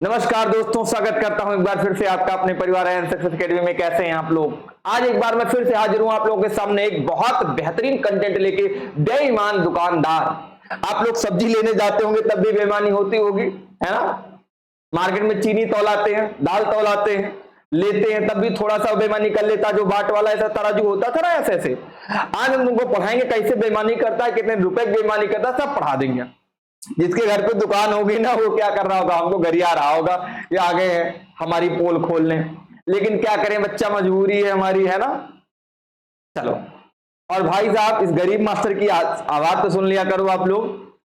नमस्कार दोस्तों, स्वागत करता हूं एक बार फिर से आपका अपने परिवार एंड सक्सेस एकेडमी में। कैसे हैं आप लोग? आज एक बार मैं फिर से हाजिर हूं आप लोगों के सामने एक बहुत बेहतरीन कंटेंट लेके। बेईमान दुकानदार, आप लोग सब्जी लेने जाते होंगे तब भी बेईमानी होती होगी, है ना? मार्केट में चीनी तौलाते हैं, दाल तौलाते हैं, लेते हैं तब भी थोड़ा सा बेईमानी कर लेता। जो बाट वाला ऐसा तराजू होता था ना, ऐसे ऐसे। आज हम तुमको पढ़ाएंगे कैसे बेईमानी करता है, कितने रुपए की बेईमानी करता है, सब पढ़ा देंगे। जिसके घर पे दुकान होगी ना, वो क्या कर रहा होगा, हमको गरिया रहा होगा कि आ गए हैं हमारी पोल खोलने। लेकिन क्या करें, बच्चा मजबूरी है हमारी, है ना? चलो, और भाई साहब इस गरीब मास्टर की आवाज तो सुन लिया करो आप लोग।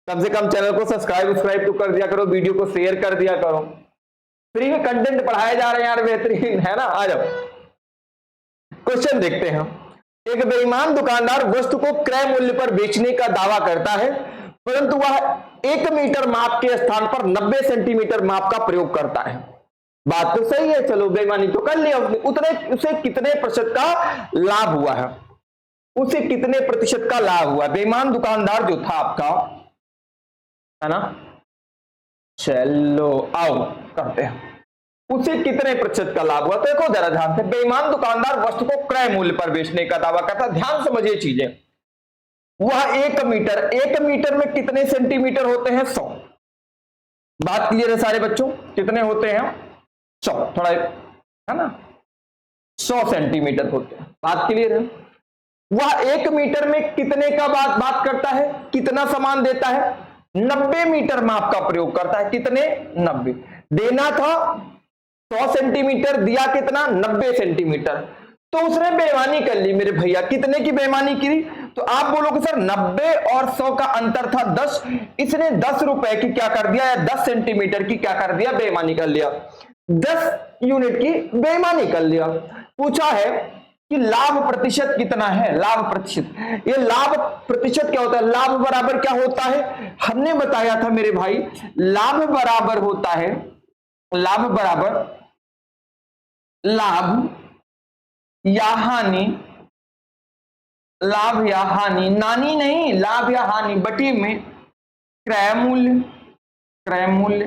कम से कम चैनल को सब्सक्राइब तो कर दिया करो, वीडियो को शेयर कर दिया करो। फ्री में कंटेंट पढ़ाए जा रहे हैं यार, बेहतरीन, है ना? आ जाओ, क्वेश्चन देखते हैं। एक बेईमान दुकानदार वस्तु को क्रय मूल्य पर बेचने का दावा करता है, परंतु वह 1 मीटर माप के स्थान पर 90 सेंटीमीटर माप का प्रयोग करता है। बात तो सही है, चलो बेईमानी तो कर लिया उसने। उसे कितने प्रतिशत का लाभ हुआ है? उसे कितने प्रतिशत का लाभ हुआ? बेईमान दुकानदार जो था आपका, है ना? चलो आओ करते हैं। उसे कितने प्रतिशत का लाभ हुआ? तो देखो जरा ध्यान से, बेईमान दुकानदार वस्तु को क्रय मूल्य पर बेचने का दावा करता है। ध्यान समझिए चीजें। वह 1 मीटर में कितने सेंटीमीटर होते हैं? 100। बात क्लियर है सारे बच्चों? कितने होते हैं? 100, थोड़ा है ना, 100 सेंटीमीटर होते हैं। बात क्लियर है? वह 1 मीटर में कितने का बात करता है, कितना सामान देता है? 90 मीटर माप का प्रयोग करता है। कितने? 90। देना था 100 सेंटीमीटर, दिया कितना? 90 सेंटीमीटर। तो उसने बेईमानी कर ली मेरे भैया। कितने की बेईमानी की? तो आप बोलोगे सर 90 और 100 का अंतर था 10। इसने 10 रुपए की क्या कर दिया, या 10 सेंटीमीटर की क्या कर दिया, बेईमानी कर लिया। 10 यूनिट की बेईमानी कर लिया। पूछा है कि लाभ प्रतिशत कितना है? लाभ प्रतिशत, ये लाभ प्रतिशत क्या होता है? लाभ बराबर क्या होता है? हमने बताया था मेरे भाई, लाभ बराबर होता है, लाभ बराबर लाभ या हानि, लाभ या हानि, नानी नहीं, लाभ या हानि बटी में क्रय मूल्य। क्रय मूल्य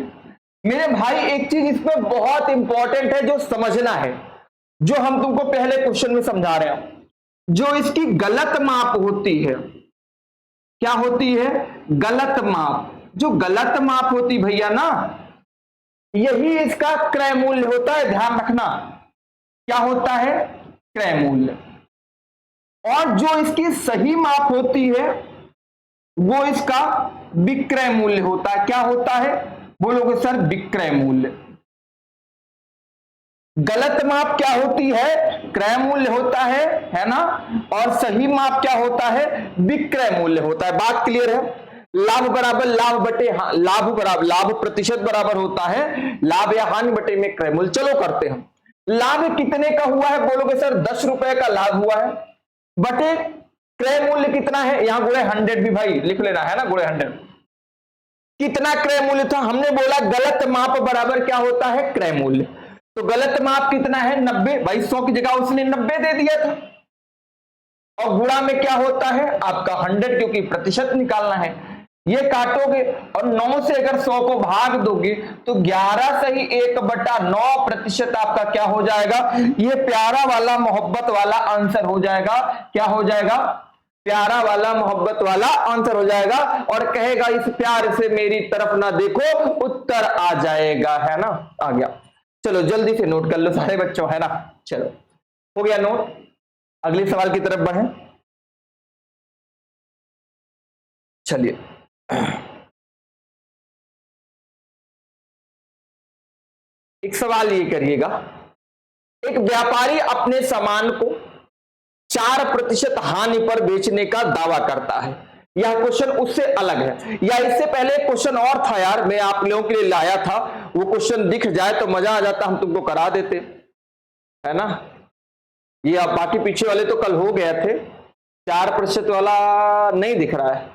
मेरे भाई, एक चीज इसमें बहुत इंपॉर्टेंट है जो समझना है, जो हम तुमको पहले क्वेश्चन में समझा रहे हैं। जो इसकी गलत माप होती है, क्या होती है? गलत माप। जो गलत माप होती भैया ना, यही इसका क्रय मूल्य होता है। ध्यान रखना, क्या होता है? क्रय मूल्य। और जो इसकी सही माप होती है वो इसका विक्रय मूल्य होता है। क्या होता है? बोलोगे सर विक्रय मूल्य। गलत माप क्या होती है? क्रय मूल्य होता है ना? और सही माप क्या होता है? विक्रय मूल्य होता है। बात क्लियर है? लाभ बराबर लाभ बटे लाभ बराबर लाभ प्रतिशत बराबर होता है लाभ या हानि बटे में क्रय मूल्य। चलो करते हैं। लाभ कितने का हुआ है? बोलोगे सर 10 रुपए का लाभ हुआ है, बटे क्रय मूल्य कितना है? यहां गुणे 100 भी भाई लिख लेना, है ना? गुणे 100। कितना क्रय मूल्य था? हमने बोला गलत माप बराबर क्या होता है? क्रय मूल्य। तो गलत माप कितना है? 90। भाई 100 की जगह उसने 90 दे दिया था, और गुणा में क्या होता है आपका 100, क्योंकि प्रतिशत निकालना है। ये काटोगे और 9 से अगर 100 को भाग दोगे तो 11 सही 1/9% आपका क्या हो जाएगा? ये प्यारा वाला मोहब्बत वाला आंसर हो जाएगा। क्या हो जाएगा? प्यारा वाला मोहब्बत वाला आंसर हो जाएगा। और कहेगा इस प्यार से मेरी तरफ ना देखो, उत्तर आ जाएगा, है ना? आ गया। चलो जल्दी से नोट कर लो सारे बच्चों, है ना? चलो हो गया नोट। अगले सवाल की तरफ बढ़े। चलिए, एक सवाल ये करिएगा। एक व्यापारी अपने सामान को 4% हानि पर बेचने का दावा करता है। यह क्वेश्चन उससे अलग है, या इससे पहले क्वेश्चन और था यार, मैं आप लोगों के लिए लाया था। वो क्वेश्चन दिख जाए तो मजा आ जाता, हम तुमको करा देते, है ना? ये आप बाकी पीछे वाले तो कल हो गए थे, 4% वाला नहीं दिख रहा है।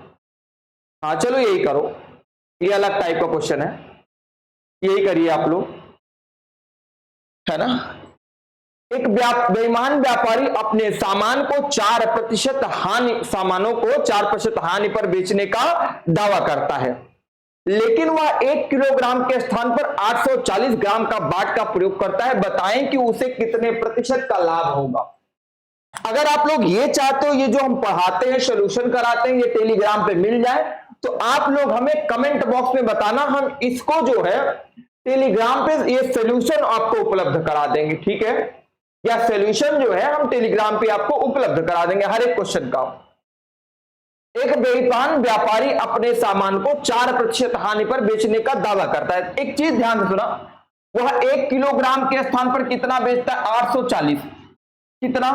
हाँ चलो यही करो, ये अलग टाइप का क्वेश्चन है, यही करिए आप लोग, है ना? एक बेईमान व्यापारी अपने सामान को 4% हानि, सामानों को 4% हानि पर बेचने का दावा करता है। लेकिन वह 1 किलोग्राम के स्थान पर 840 ग्राम का बाट का प्रयोग करता है, बताएं कि उसे कितने प्रतिशत का लाभ होगा। अगर आप लोग ये चाहते हो ये जो हम पढ़ाते हैं, सोल्यूशन कराते हैं, ये टेलीग्राम पे मिल जाए तो आप लोग हमें कमेंट बॉक्स में बताना, हम इसको जो है टेलीग्राम पे ये सोल्यूशन आपको उपलब्ध करा देंगे, ठीक है। या सोल्यूशन जो है हम टेलीग्राम पे आपको उपलब्ध करा देंगे हर एक क्वेश्चन का। एक बेईमान व्यापारी अपने सामान को 4% हानि पर बेचने का दावा करता है। एक चीज ध्यान से सुना, वह 1 किलोग्राम के स्थान पर कितना बेचता है? 840। कितना?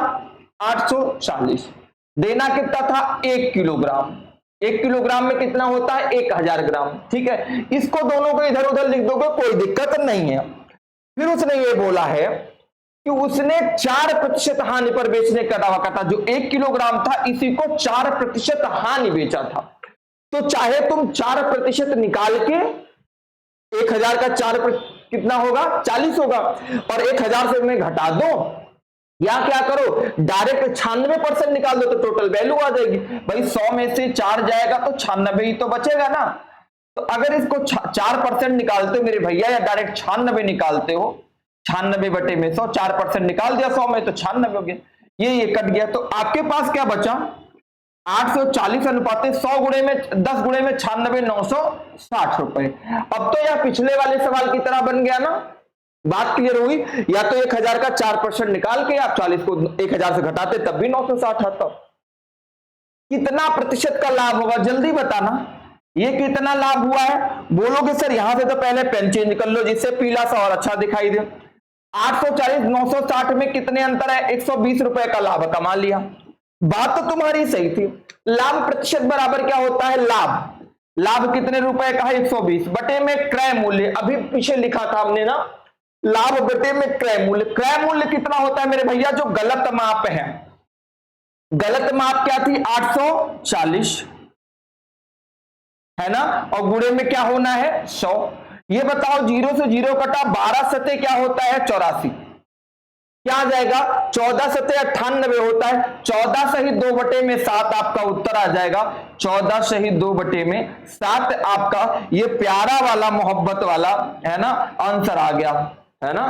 840। देना कितना था? 1 किलोग्राम। 1 किलोग्राम में कितना होता है? 1000 ग्राम, ठीक है। इसको दोनों को इधर उधर लिख दोगे कोई दिक्कत नहीं है। फिर उसने ये बोला है कि उसने 4% हानि पर बेचने का दावा करता, जो 1 किलोग्राम था इसी को 4% हानि बेचा था। तो चाहे तुम 4% निकाल के 1000 का 4% कितना होगा? 40 होगा, और 1000 से में घटा दो, या क्या करो डायरेक्ट 96% निकाल दो तो टोटल वैल्यू आ जाएगी। भाई 100 में से 4 जाएगा तो 96 ही तो बचेगा ना। तो अगर इसको 4% निकालते हो मेरे भैया, या डायरेक्ट 96 निकालते हो, 96 बटे में 100, 4% निकाल दिया 100 में तो 96 हो गया, ये कट गया। तो आपके पास क्या बचा? 840 अनुपात 100 गुणे में 10 गुणे में 96, 960 रुपए। अब तो यह पिछले वाले सवाल की तरह बन गया ना, बात क्लियर हुई। या तो 1000 का 4% निकाल के आप 40 को 1000 से घटाते तब भी 960 आता। कितना प्रतिशत का लाभ होगा जल्दी बताना। ये कितना लाभ हुआ है? बोलोगे सर यहां से तो पहले पेन चेंज कर लो जिससे पीला सा और अच्छा दिखाई दे। 840 960 में कितने अंतर है? 120 रुपए का लाभ कमा लिया। बात तो तुम्हारी सही थी। लाभ प्रतिशत बराबर क्या होता है? लाभ कितने रुपए का है? 120 बटे में क्रय मूल्य, अभी पीछे लिखा था हमने ना, लाभ बटे में क्रय मूल्य। क्रय मूल्य कितना होता है मेरे भैया? जो गलत माप है, गलत माप क्या थी? 840 है ना, और गुणे में क्या होना है? 100। ये बताओ 0 से 0 कटा 12 सते क्या होता है? 84। क्या आ जाएगा? 14 सते 98 होता है। 14 सही 2 बटे में 7 आपका उत्तर आ जाएगा। 14 सही 2 बटे में 7 आपका ये प्यारा वाला मोहब्बत वाला है ना आंसर आ गया, है ना,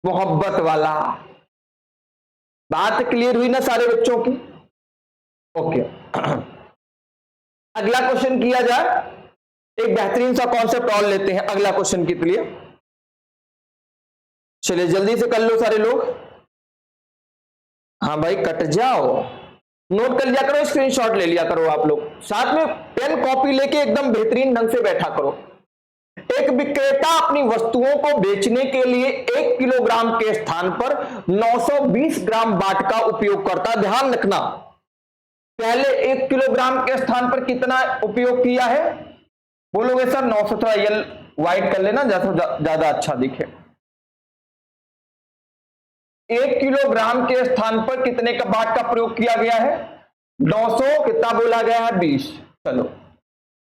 मोहब्बत वाला। बात क्लियर हुई ना सारे बच्चों की? ओके। अगला क्वेश्चन किया जाए, एक बेहतरीन सा कॉन्सेप्ट और लेते हैं अगला क्वेश्चन के लिए। चलिए जल्दी से कर लो सारे लोग। हाँ भाई कट जाओ, नोट कर लिया करो, स्क्रीनशॉट ले लिया करो आप लोग, साथ में पेन कॉपी लेके एकदम बेहतरीन ढंग से बैठा करो। एक विक्रेता अपनी वस्तुओं को बेचने के लिए 1 किलोग्राम के स्थान पर 920 ग्राम बाट का उपयोग करता है। ध्यान रखना, पहले 1 किलोग्राम के स्थान पर कितना उपयोग किया है? बोलोगे सर 900, थोड़ा ये व्हाइट कर लेना ज्यादा अच्छा दिखे। 1 किलोग्राम के स्थान पर कितने का बाट का प्रयोग किया गया है? 900 कितना बोला गया है? 20। चलो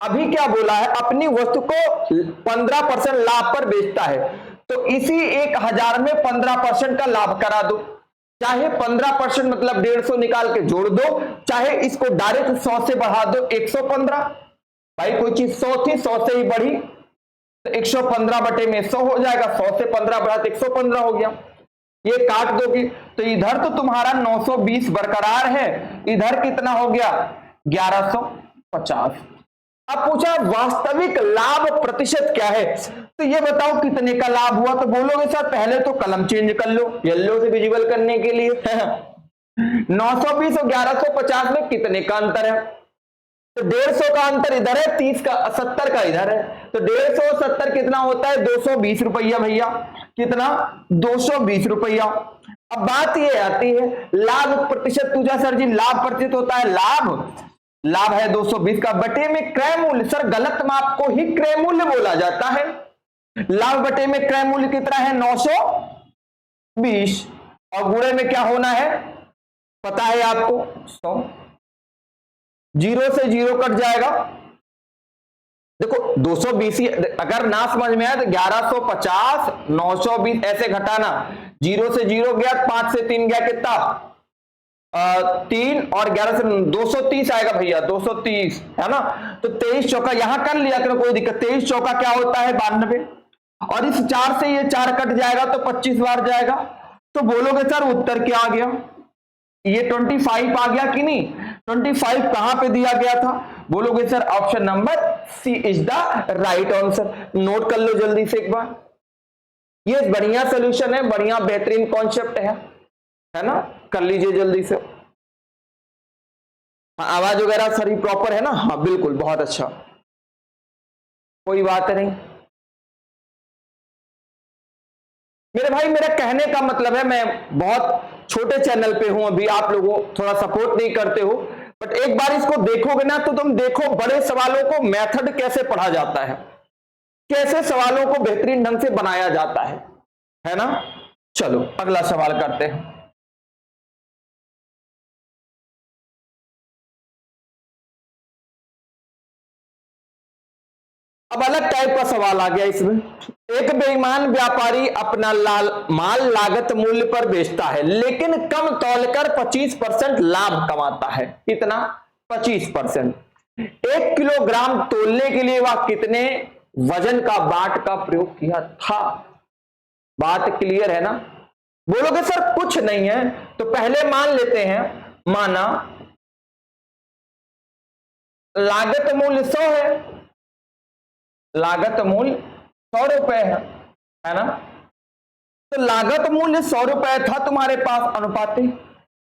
अभी क्या बोला है? अपनी वस्तु को 15% लाभ पर बेचता है, तो इसी 1000 में 15% का लाभ करा दो। चाहे 15% मतलब 150 निकाल के जोड़ दो, चाहे इसको डायरेक्ट 100 से बढ़ा दो 115। भाई कोई चीज 100 थी, 100 से ही बढ़ी तो 115 बटे में 100 हो जाएगा। 100 से 15 बढ़ा तो 115 हो गया। ये काट दोगी तो इधर तो तुम्हारा 920 बरकरार है, इधर कितना हो गया? 1150। अब पूछा वास्तविक लाभ प्रतिशत क्या है, तो ये बताओ कितने का लाभ हुआ। तो बोलोगे सर पहले तो कलम चेंज कर लो येलो से विजुअल करने के लिए। 920 और 1150 में कितने का अंतर है? तो 150 का अंतर इधर है, 30 का 70 का इधर है, तो 150 और 70 कितना होता है? 220 रुपया भैया। कितना? 220 रुपया। अब बात ये आती है लाभ प्रतिशत। पूछा सर जी लाभ प्रतिशत होता है, लाभ है 220 का, बटे में क्रय मूल्य। सर गलत माप को ही क्रय मूल्य बोला जाता है। लाभ बटे में क्रय मूल्य कितना है? 920, और गुणे में क्या होना है पता है आपको? 100। 0 से 0 कट जाएगा। देखो 220 अगर ना समझ में आए तो 1150 920 ऐसे घटाना। 0 से 0 गया, 5 से 3 गया, कितना? 3 और 11 से 230 आएगा भैया, 230 है ना। तो 23 चौका यहां कर लिया करो, कोई दिक्कत। 23 चौका क्या होता है 92, और इस 4 से ये 4 कट जाएगा तो 25 बार जाएगा। तो बोलोगे सर उत्तर क्या आ गया, ये 25 आ गया कि नहीं। 25 कहां पे दिया गया था, बोलोगे sir option number C is the right answer. Note कर लो जल्दी से एक बार, ये बढ़िया सोल्यूशन है, बढ़िया बेहतरीन कॉन्सेप्ट है ना। कर लीजिए जल्दी से। आवाज वगैरह सारी प्रॉपर है ना, हाँ बिल्कुल, बहुत अच्छा, कोई बात नहीं मेरे भाई। मेरा कहने का मतलब है, मैं बहुत छोटे चैनल पे हूं अभी, आप लोगों थोड़ा सपोर्ट नहीं करते हो, बट एक बार इसको देखोगे ना तो तुम देखो बड़े सवालों को मेथड कैसे पढ़ा जाता है, कैसे सवालों को बेहतरीन ढंग से बनाया जाता है ना। चलो अगला सवाल करते हैं। अब अलग टाइप का सवाल आ गया इसमें। एक बेईमान व्यापारी अपना माल लागत मूल्य पर बेचता है, लेकिन कम तौलकर 25% लाभ कमाता है। कितना, 25%। 1 किलोग्राम तोलने के लिए वह कितने वजन का बाट का प्रयोग किया था। बात क्लियर है ना। बोलोगे सर कुछ नहीं है, तो पहले मान लेते हैं, माना लागत मूल्य 100 है, लागत मूल्य 100 रुपए है ना। तो लागत मूल्य 100 रुपए था तुम्हारे पास अनुपाती,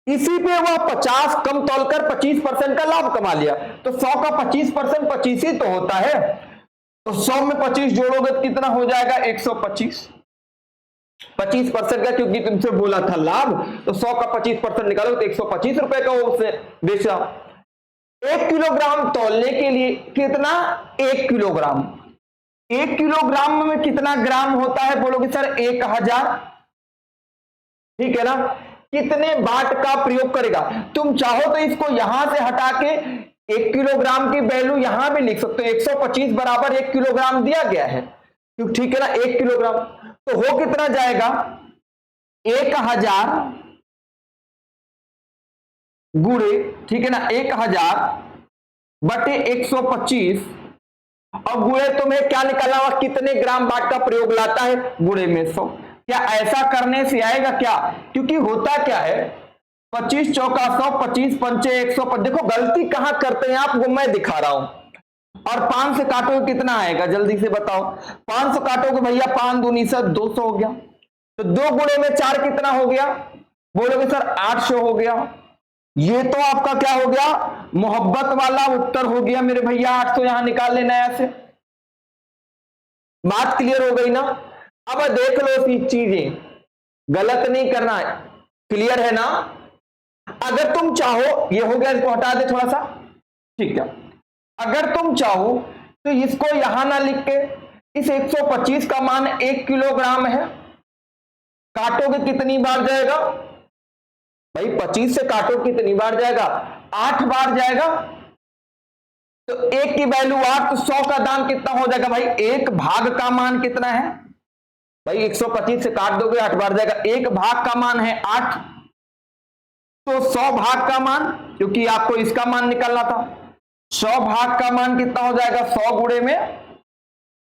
इसी पे वह 50 कम तौलकर 25% का लाभ कमा लिया। तो 100 का 25% 25 ही तो होता है, तो 100 में 25 जोड़ोगे तो कितना हो जाएगा 125। 25% का क्योंकि तुमसे बोला था लाभ, तो 100 का 25% निकालो तो 125 रुपए का वो बेचा। 1 किलोग्राम तौलने के लिए कितना, 1 किलोग्राम। 1 किलोग्राम में कितना ग्राम होता है, बोलोगे सर 1000, ठीक है ना। कितने बाट का प्रयोग करेगा, तुम चाहो तो इसको यहां से हटा के 1 किलोग्राम की वैल्यू यहां भी लिख सकते हो। 125 बराबर 1 किलोग्राम दिया गया है, ठीक है ना। 1 किलोग्राम तो हो कितना जाएगा, 1000 गुणे, ठीक है ना, 1000 बटे 125, और गुणे तुम्हें क्या निकालना हुआ, कितने ग्राम बाट का प्रयोग लाता है, गुणे में 100। क्या ऐसा करने से आएगा क्या, क्योंकि होता क्या है 25 चौका 100, 25 पंचे 100। देखो गलती कहां करते हैं आप, वो मैं दिखा रहा हूं। और 5 से काटोगे कितना आएगा, जल्दी से बताओ। 5 से काटोगे भैया, 5 दूनी 200 हो गया। तो 2 गुणे में 4 कितना हो गया, बोलोगे सर 800 हो गया। ये तो आपका क्या हो गया, मोहब्बत वाला उत्तर हो गया मेरे भैया। 800 यहां निकाल लेना ऐसे। बात क्लियर हो गई ना। अब देख लो चीजें, गलत नहीं करना है, क्लियर है ना। अगर तुम चाहो, ये हो गया, इसको हटा दे थोड़ा सा, ठीक है। अगर तुम चाहो तो इसको यहां ना लिख के, इस 125 का मान 1 किलोग्राम है, काटोगे कितनी बार जाएगा भाई, 25 से काटो कितनी बार जाएगा, 8 बार जाएगा। तो 1 की वैल्यू 8, तो 100 का दाम कितना हो जाएगा भाई, 1 भाग का मान कितना है भाई, 125 से काट दोगे 8 बार जाएगा। 1 भाग का मान है 8, तो 100 भाग का मान, क्योंकि आपको इसका मान निकालना था, 100 भाग का मान कितना हो जाएगा, 100 गुणे में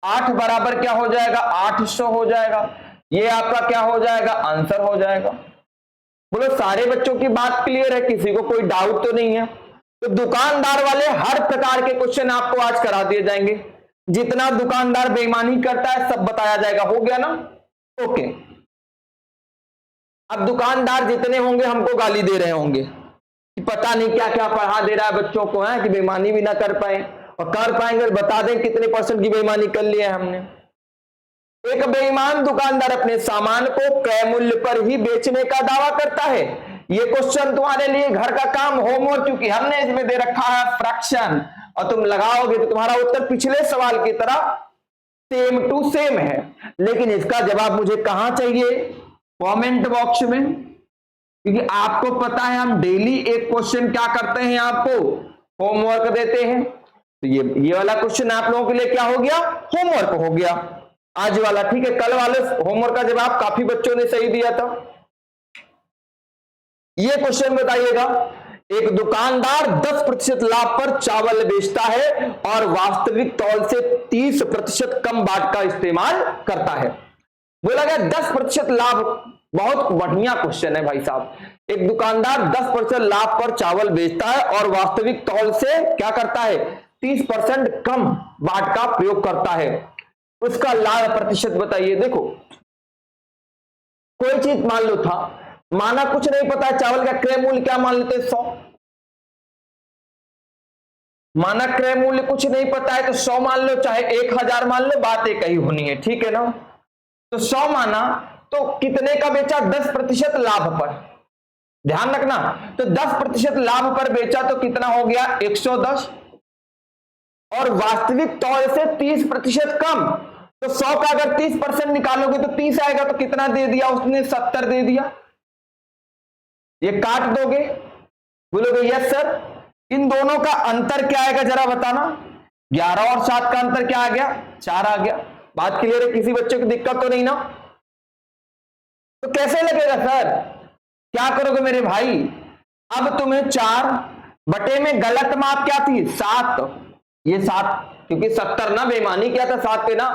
8 बराबर क्या हो जाएगा, 800 हो जाएगा। ये आपका क्या हो जाएगा, आंसर हो जाएगा। बोलो सारे बच्चों की बात क्लियर है, किसी को कोई डाउट तो नहीं है। तो दुकानदार वाले हर प्रकार के क्वेश्चन आपको आज करा दिए जाएंगे, जितना दुकानदार बेईमानी करता है सब बताया जाएगा। हो गया ना, ओके। अब दुकानदार जितने होंगे हमको गाली दे रहे होंगे कि पता नहीं क्या क्या पढ़ा दे रहा है बच्चों को, है कि बेईमानी भी ना कर पाए, और कर पाएंगे बता दें कितने % की बेईमानी कर लिया है हमने। एक बेईमान दुकानदार अपने सामान को क्रय मूल्य पर ही बेचने का दावा करता है। ये क्वेश्चन तुम्हारे लिए घर का काम, होमवर्क, क्योंकि हमने इसमें दे रखा है फ्रैक्शन, और तुम लगाओगे तो तुम्हारा उत्तर पिछले सवाल की तरह सेम टू सेम है। लेकिन इसका जवाब मुझे कहां चाहिए, कमेंट बॉक्स में, क्योंकि आपको पता है हम डेली एक क्वेश्चन क्या करते हैं, आपको होमवर्क देते हैं। तो ये वाला क्वेश्चन आप लोगों के लिए क्या हो गया, होमवर्क हो गया आज वाला, ठीक है। कल वाले होमवर्क का जवाब काफी बच्चों ने सही दिया था। ये क्वेश्चन बताइएगा, एक दुकानदार 10% लाभ पर चावल बेचता है और वास्तविक तौल से 30% कम बाट का इस्तेमाल करता है। बोला गया 10% लाभ, बहुत बढ़िया क्वेश्चन है भाई साहब। एक दुकानदार 10% लाभ पर चावल बेचता है और वास्तविक तौल से क्या करता है, 30% कम बाट का प्रयोग करता है, उसका लाभ प्रतिशत बताइए। देखो कोई चीज मान लो था, माना कुछ नहीं पता है, चावल का क्रय मूल्य क्या मान लेते 100, माना क्रय मूल्य कुछ नहीं पता है तो 100 मान लो, चाहे 1000 मान लो, बात एक ही होनी है, ठीक है ना। तो 100 माना तो कितने का बेचा, 10% लाभ पर, ध्यान रखना। तो 10% लाभ पर बेचा तो कितना हो गया 110, और वास्तविक तौल से 30% कम, तो 100 का अगर 30% निकालोगे तो 30 आएगा, तो कितना दे दिया उसने, 70 दे दिया। ये काट दोगे, बोलोगे यस सर। इन दोनों का अंतर क्या आएगा जरा बताना, 11 और 7 का अंतर क्या आ गया, 4 आ गया। बात क्लियर है, किसी बच्चे को दिक्कत तो नहीं ना। तो कैसे लगेगा सर, क्या करोगे मेरे भाई, अब तुम्हें 4 बटे में गलत माप क्या थी 7, ये 7, क्योंकि 70 ना बेईमानी क्या था 7 पे ना,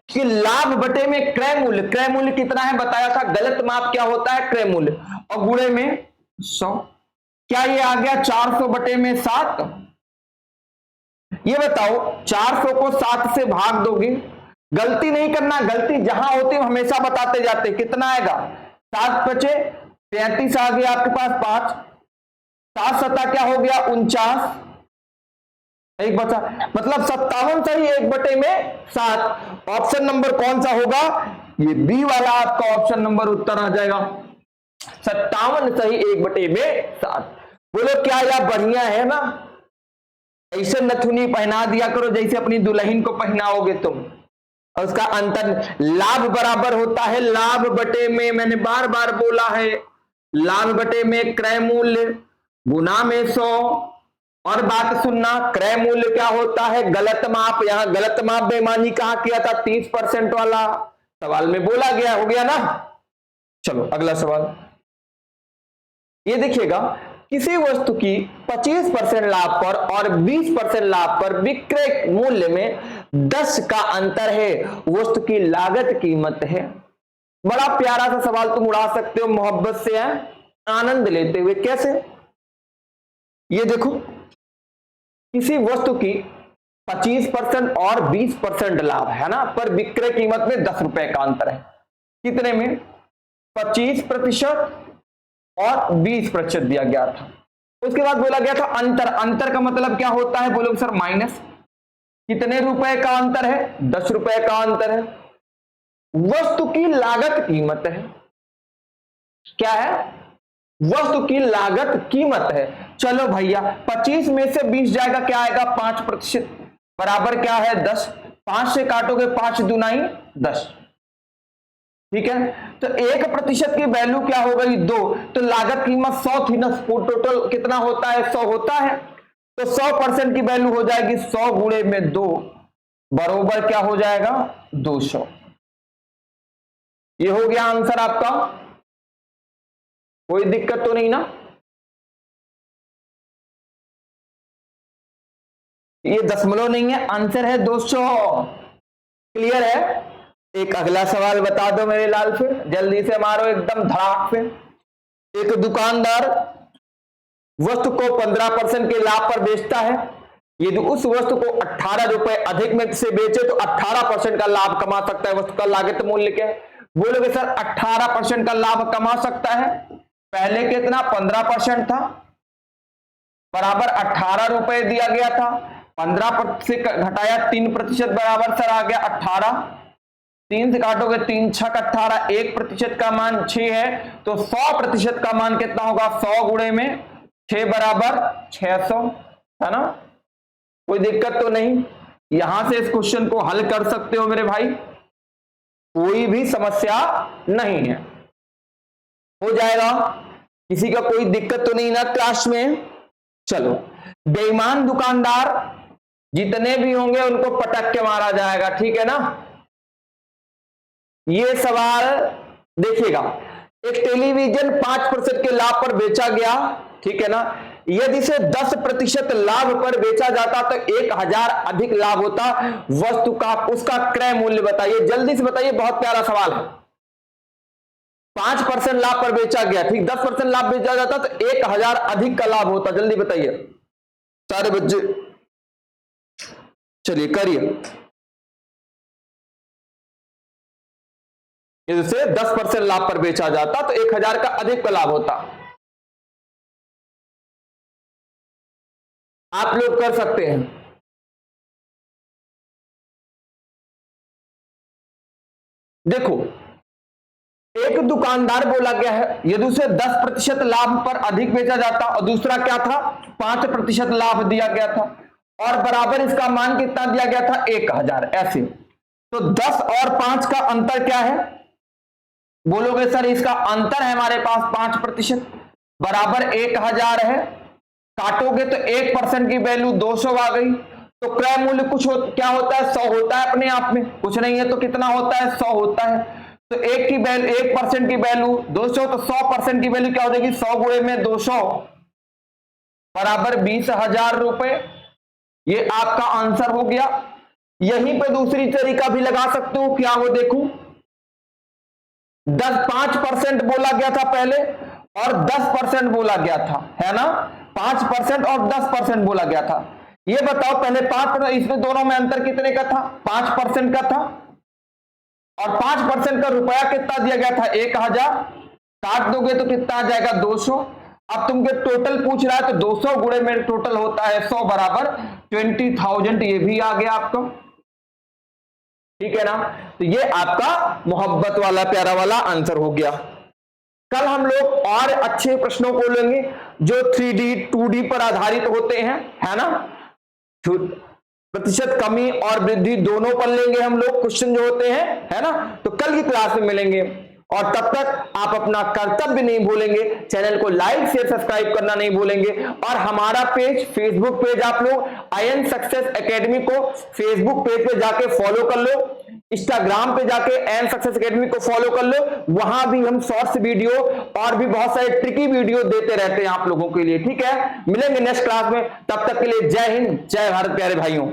कि लाभ बटे में क्रय मूल्य, क्रय मूल्य कितना है बताया था, गलत माप क्या होता है क्रय मूल्य, और गुणे में 100, क्या ये आ गया 400 बटे में 7। ये बताओ 400 को 7 से भाग दोगे, गलती नहीं करना, गलती जहां होती है हमेशा बताते जाते, कितना आएगा 7 बचे 33 आ गया आपके पास 5, 7 सता क्या हो गया 49, एक बचा, मतलब 57 सही 1 बटे में 7। ऑप्शन नंबर कौन सा होगा, ये बी वाला आपका ऑप्शन नंबर उत्तर आ जाएगा, 57 सही 1 बटे में 7। बोलो क्या यह बढ़िया है ना। ऐसे नथुनी पहना दिया करो जैसे अपनी दुल्हन को पहनाओगे तुम, और उसका अंतर लाभ बराबर होता है लाभ बटे में, मैंने बार बार बोला है, लाभ बटे में क्रय मूल्य गुना में 100। और बात सुनना, क्रय मूल्य क्या होता है गलत माप, यहां गलत माप बेईमानी कहां किया था 30% वाला, सवाल में बोला गया, हो गया ना। चलो अगला सवाल, ये देखिएगा, किसी वस्तु की 25% लाभ पर और 20% लाभ पर विक्रय मूल्य में 10 का अंतर है, वस्तु की लागत कीमत है। बड़ा प्यारा सा सवाल तुम उड़ा सकते हो मोहब्बत से, है आनंद लेते हुए। कैसे, ये देखो किसी वस्तु की 25% और 20% लाभ है ना, पर विक्रय कीमत में 10 रुपए का अंतर है, कितने में 25% और 20% दिया गया था। उसके बाद बोला गया था अंतर, अंतर का मतलब क्या होता है बोलोगे सर माइनस, कितने रुपए का अंतर है 10 रुपए का अंतर है, वस्तु की लागत कीमत है, क्या है वस्तु की लागत कीमत है। चलो भैया 25 में से 20 जाएगा, क्या आएगा 5% बराबर क्या है 10, 5 से काटोगे 5 दूनाई 10, ठीक है। तो 1% की वैल्यू क्या हो गई 2, तो लागत कीमत 100 थी ना, टोटल कितना होता है 100 होता है, तो 100% की वैल्यू हो जाएगी 100 गुणे में 2 बरोबर क्या हो जाएगा 200। ये हो गया आंसर आपका, कोई दिक्कत तो नहीं ना। ये दशमलव नहीं है, आंसर है 200, क्लियर है। एक अगला सवाल बता दो मेरे लाल, फिर जल्दी से मारो एकदम धड़ाक से। एक दुकानदार वस्तु को 15% के लाभ पर बेचता है, यदि उस वस्तु को 18 रुपए अधिक में से बेचे तो 18% का लाभ कमा सकता है, वस्तु का लागत मूल्य क्या है। बोलोगे सर 18% का लाभ कमा सकता है, पहले कितना 15% था, बराबर 18 रुपए दिया गया था, 15 से घटाया 3% बराबर सर आ गया 18, 3 से काटोगे 3 छक 18, 1% का मान 6 है, तो 100% का मान कितना होगा 100 गुणे में 6 बराबर 600, है ना। कोई दिक्कत तो नहीं, यहां से इस क्वेश्चन को हल कर सकते हो मेरे भाई, कोई भी समस्या नहीं है, हो जाएगा, किसी का कोई दिक्कत तो नहीं ना क्लास में। चलो बेईमान दुकानदार जितने भी होंगे उनको पटक के मारा जाएगा, ठीक है ना। ये सवाल देखिएगा, एक टेलीविजन 5% के लाभ पर बेचा गया, ठीक है ना, यदि इसे 10% लाभ पर बेचा जाता तो 1000 अधिक लाभ होता। वस्तु का उसका क्रय मूल्य बताइए, जल्दी से बताइए, बहुत प्यारा सवाल है। 5% लाभ पर बेचा गया, ठीक, 10% लाभ बेचा जाता तो 1000 अधिक का लाभ होता। जल्दी बताइए सारे बच्चे, चलिए करिए। इससे 10% लाभ पर बेचा जाता तो 1000 का अधिक का लाभ होता। आप लोग कर सकते हैं। देखो, एक दुकानदार बोला गया है, यदि उसे 10% लाभ पर अधिक बेचा जाता, और दूसरा क्या था, 5% लाभ दिया गया था, और बराबर इसका मान कितना दिया गया था, 1000। ऐसे तो 10 और 5 का अंतर क्या है, बोलोगे सर इसका अंतर है हमारे पास 5%, बराबर 1000 है। काटोगे तो 1% की वैल्यू 200 आ गई। तो क्रय मूल्य क्या होता है, 100 होता है अपने आप में, कुछ नहीं है तो कितना होता है, 100 होता है। तो 1% की वैल्यू 200, तो 100% की वैल्यू क्या हो जाएगी, 100 गुणे में 200 बराबर 20,000 रुपए। ये आपका आंसर हो गया। यहीं पे दूसरी तरीका भी लगा सकते हो, क्या वो देखो, 5% बोला गया था पहले और 10% बोला गया था, है ना, 5% और 10% बोला गया था। ये बताओ पहले 5%, इसमें दोनों में अंतर कितने का था, 5% का था, और 5% का रुपया कितना दिया गया था, 1000। काट दोगे तो कितना आ जाएगा, 200। अब तुमके टोटल पूछ रहा है तो 200 गुणे में टोटल होता है 100 बराबर 20,000। ये भी आ गया आपका, ठीक है ना। तो ये आपका मोहब्बत वाला प्यारा वाला आंसर हो गया। कल हम लोग और अच्छे प्रश्नों को लेंगे जो 3D 2D पर आधारित होते हैं, है ना, प्रतिशत कमी और वृद्धि दोनों पर लेंगे हम लोग क्वेश्चन जो होते हैं, है ना। तो कल की क्लास में मिलेंगे, और तब तक आप अपना कर्तव्य नहीं भूलेंगे, चैनल को लाइक शेयर सब्सक्राइब करना नहीं भूलेंगे, और हमारा पेज, फेसबुक पेज आप लोग आईएन सक्सेस एकेडमी को फेसबुक पेज पे जाके फॉलो कर लो, इंस्टाग्राम पे जाके आईएन सक्सेस एकेडमी को फॉलो कर लो। वहां भी हम शॉर्ट्स वीडियो और भी बहुत सारे ट्रिकी वीडियो देते रहते हैं आप लोगों के लिए, ठीक है। मिलेंगे नेक्स्ट क्लास में, तब तक के लिए जय हिंद, जय भारत प्यारे भाइयों।